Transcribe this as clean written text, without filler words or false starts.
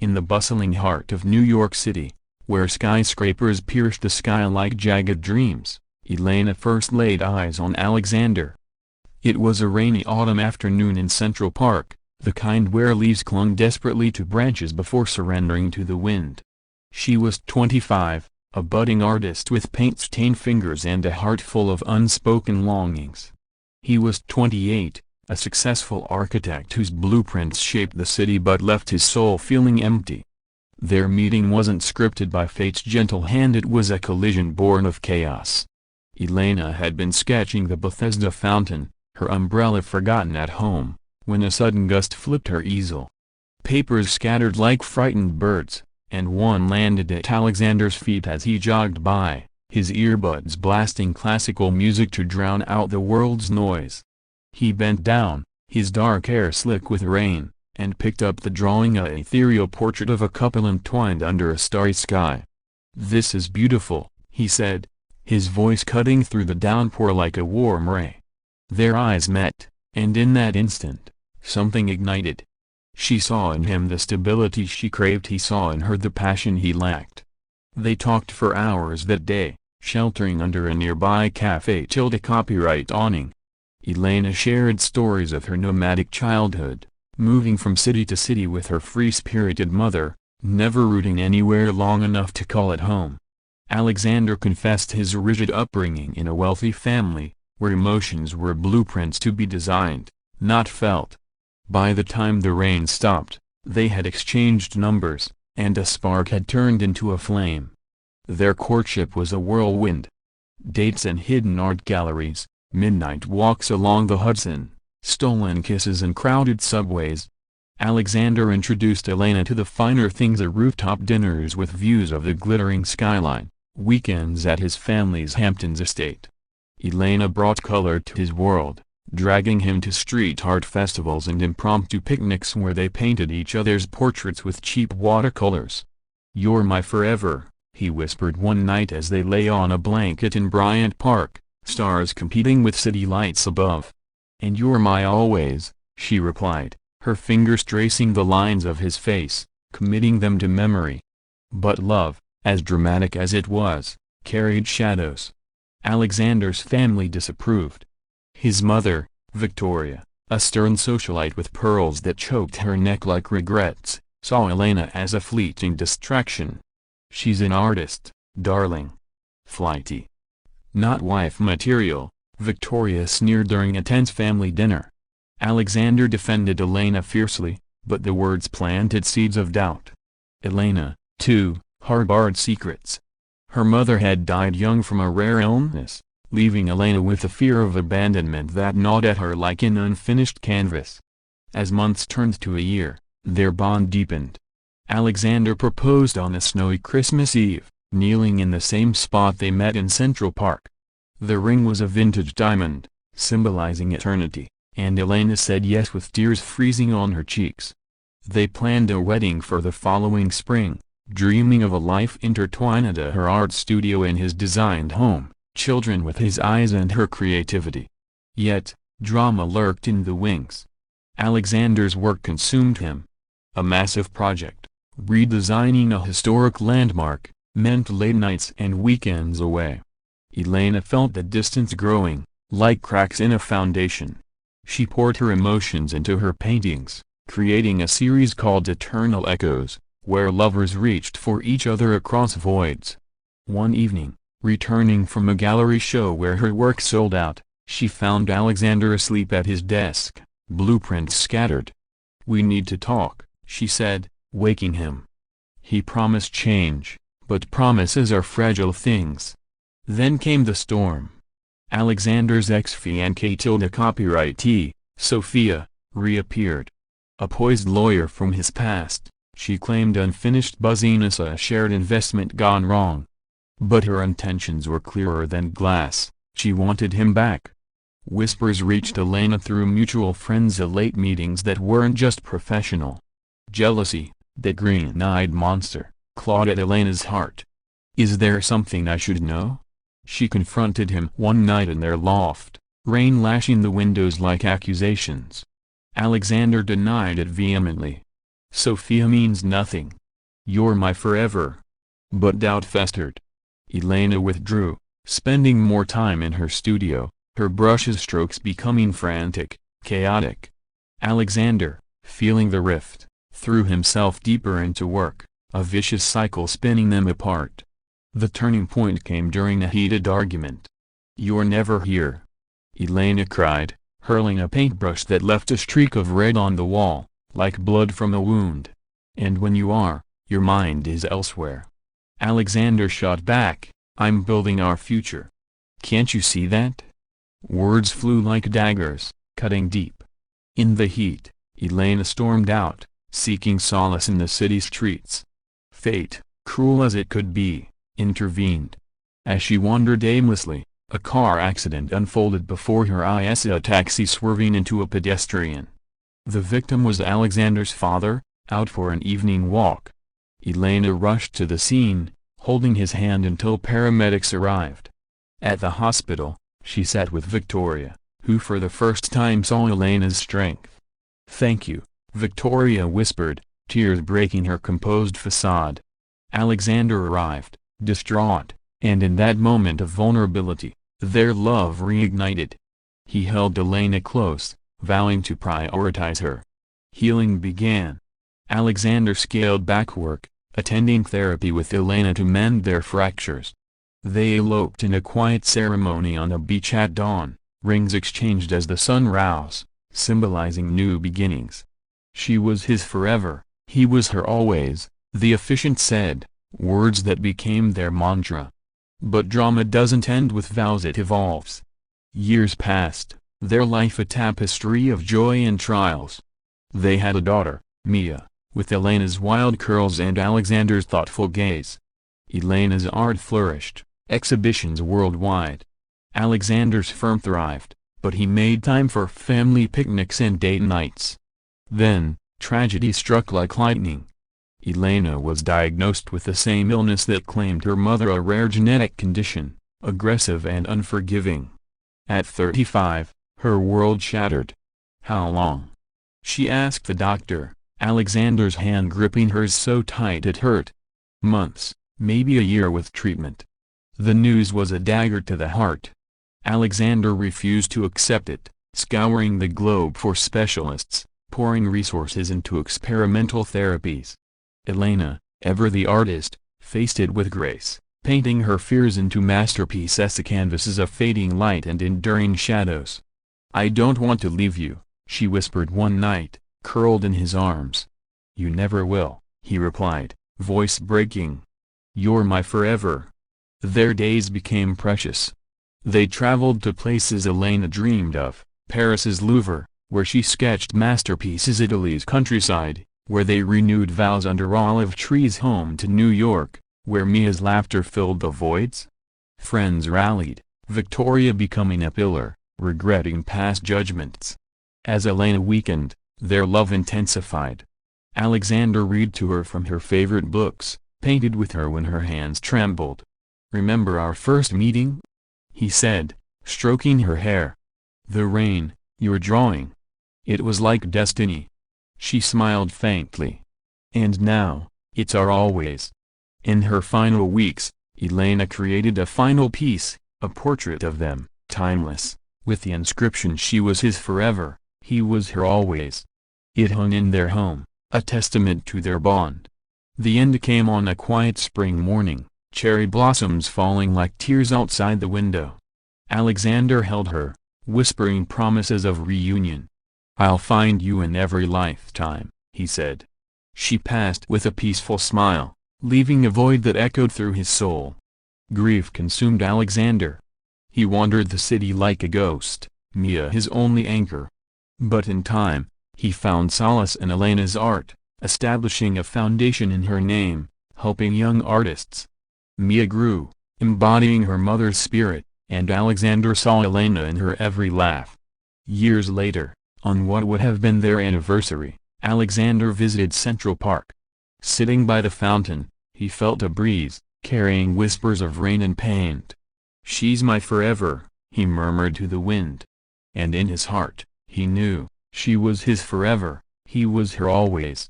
In the bustling heart of New York City, where skyscrapers pierced the sky like jagged dreams, Elena first laid eyes on Alexander. It was a rainy autumn afternoon in Central Park, the kind where leaves clung desperately to branches before surrendering to the wind. She was 25, a budding artist with paint-stained fingers and a heart full of unspoken longings. He was 28, a successful architect whose blueprints shaped the city but left his soul feeling empty. Their meeting wasn't scripted by fate's gentle hand, it was a collision born of chaos. Elena had been sketching the Bethesda fountain, her umbrella forgotten at home, when a sudden gust flipped her easel. Papers scattered like frightened birds, and one landed at Alexander's feet as he jogged by, his earbuds blasting classical music to drown out the world's noise. He bent down, his dark hair slick with rain, and picked up the drawing, a ethereal portrait of a couple entwined under a starry sky. "This is beautiful," he said, his voice cutting through the downpour like a warm ray. Their eyes met, and in that instant, something ignited. She saw in him the stability she craved, he saw in her the passion he lacked. They talked for hours that day, sheltering under a nearby cafe till the copyright awning. Elena shared stories of her nomadic childhood, moving from city to city with her free-spirited mother, never rooting anywhere long enough to call it home. Alexander confessed his rigid upbringing in a wealthy family, where emotions were blueprints to be designed, not felt. By the time the rain stopped, they had exchanged numbers, and a spark had turned into a flame. Their courtship was a whirlwind. Dates and hidden art galleries, midnight walks along the Hudson, stolen kisses and crowded subways. Alexander introduced Elena to the finer things, the rooftop dinners with views of the glittering skyline, weekends at his family's Hamptons estate. Elena brought color to his world, dragging him to street art festivals and impromptu picnics where they painted each other's portraits with cheap watercolors. "You're my forever," he whispered one night as they lay on a blanket in Bryant Park, stars competing with city lights above. "And you're my always," she replied, her fingers tracing the lines of his face, committing them to memory. But love, as dramatic as it was, carried shadows. Alexander's family disapproved. His mother, Victoria, a stern socialite with pearls that choked her neck like regrets, saw Elena as a fleeting distraction. "She's an artist, darling. Flighty. Not wife material," Victoria sneered during a tense family dinner. Alexander defended Elena fiercely, but the words planted seeds of doubt. Elena, too, harbored secrets. Her mother had died young from a rare illness, leaving Elena with a fear of abandonment that gnawed at her like an unfinished canvas. As months turned to a year, their bond deepened. Alexander proposed on a snowy Christmas Eve, kneeling in the same spot they met in Central Park. The ring was a vintage diamond, symbolizing eternity, and Elena said yes with tears freezing on her cheeks. They planned a wedding for the following spring, dreaming of a life intertwined at her art studio in his designed home, children with his eyes and her creativity. Yet, drama lurked in the wings. Alexander's work consumed him. A massive project, redesigning a historic landmark, meant late nights and weekends away. Elena felt the distance growing, like cracks in a foundation. She poured her emotions into her paintings, creating a series called Eternal Echoes, where lovers reached for each other across voids. One evening, returning from a gallery show where her work sold out, she found Alexander asleep at his desk, blueprints scattered. "We need to talk," she said, waking him. He promised change, but promises are fragile things. Then came the storm. Alexander's ex-fiancée tilde copyrightee, Sophia, reappeared. A poised lawyer from his past, she claimed unfinished business, a shared investment gone wrong. But her intentions were clearer than glass, she wanted him back. Whispers reached Elena through mutual friends of late meetings that weren't just professional. Jealousy, that green-eyed monster, clawed at Elena's heart. "Is there something I should know?" She confronted him one night in their loft, rain lashing the windows like accusations. Alexander denied it vehemently. Sophia means nothing. You're my forever. But doubt festered. Elena withdrew, spending more time in her studio, her brushes strokes becoming frantic, chaotic. Alexander, feeling the rift, threw himself deeper into work, a vicious cycle spinning them apart. The turning point came during a heated argument. "You're never here," Elena cried, hurling a paintbrush that left a streak of red on the wall, like blood from a wound. "And when you are, your mind is elsewhere." Alexander shot back, "I'm building our future. Can't you see that?" Words flew like daggers, cutting deep. In the heat, Elena stormed out, seeking solace in the city streets. Fate, cruel as it could be, intervened. As she wandered aimlessly, a car accident unfolded before her eyes, a taxi swerving into a pedestrian. The victim was Alexander's father, out for an evening walk. Elena rushed to the scene, holding his hand until paramedics arrived. At the hospital, she sat with Victoria, who for the first time saw Elena's strength. "Thank you," Victoria whispered, tears breaking her composed facade. Alexander arrived, distraught, and in that moment of vulnerability, their love reignited. He held Elena close, vowing to prioritize her. Healing began. Alexander scaled back work, attending therapy with Elena to mend their fractures. They eloped in a quiet ceremony on a beach at dawn, rings exchanged as the sun rose, symbolizing new beginnings. She was his forever, he was her always, the officiant said, words that became their mantra. But drama doesn't end with vows, it evolves. Years passed, their life a tapestry of joy and trials. They had a daughter, Mia, with Elena's wild curls and Alexander's thoughtful gaze. Elena's art flourished, exhibitions worldwide. Alexander's firm thrived, but he made time for family picnics and date nights. Then, tragedy struck like lightning. Elena was diagnosed with the same illness that claimed her mother, a rare genetic condition, aggressive and unforgiving. At 35, her world shattered. "How long?" she asked the doctor, Alexander's hand gripping hers so tight it hurt. "Months, maybe a year with treatment." The news was a dagger to the heart. Alexander refused to accept it, scouring the globe for specialists, pouring resources into experimental therapies. Elena, ever the artist, faced it with grace, painting her fears into masterpieces, canvases of fading light and enduring shadows. "I don't want to leave you," she whispered one night, curled in his arms. "You never will," he replied, voice breaking. "You're my forever." Their days became precious. They traveled to places Elena dreamed of, Paris's Louvre, where she sketched masterpieces, Italy's countryside, where they renewed vows under olive trees, home to New York, where Mia's laughter filled the voids. Friends rallied, Victoria becoming a pillar, regretting past judgments. As Elena weakened, their love intensified. Alexander read to her from her favorite books, painted with her when her hands trembled. "Remember our first meeting?" he said, stroking her hair. "The rain, your drawing. It was like destiny." She smiled faintly. "And now, it's our always." In her final weeks, Elena created a final piece, a portrait of them, timeless, with the inscription, "She was his forever, he was her always." It hung in their home, a testament to their bond. The end came on a quiet spring morning, cherry blossoms falling like tears outside the window. Alexander held her, whispering promises of reunion. "I'll find you in every lifetime," he said. She passed with a peaceful smile, leaving a void that echoed through his soul. Grief consumed Alexander. He wandered the city like a ghost, Mia his only anchor. But in time, he found solace in Elena's art, establishing a foundation in her name, helping young artists. Mia grew, embodying her mother's spirit, and Alexander saw Elena in her every laugh. Years later, on what would have been their anniversary, Alexander visited Central Park. Sitting by the fountain, he felt a breeze, carrying whispers of rain and paint. "She's my forever," he murmured to the wind. And in his heart, he knew, she was his forever, he was her always.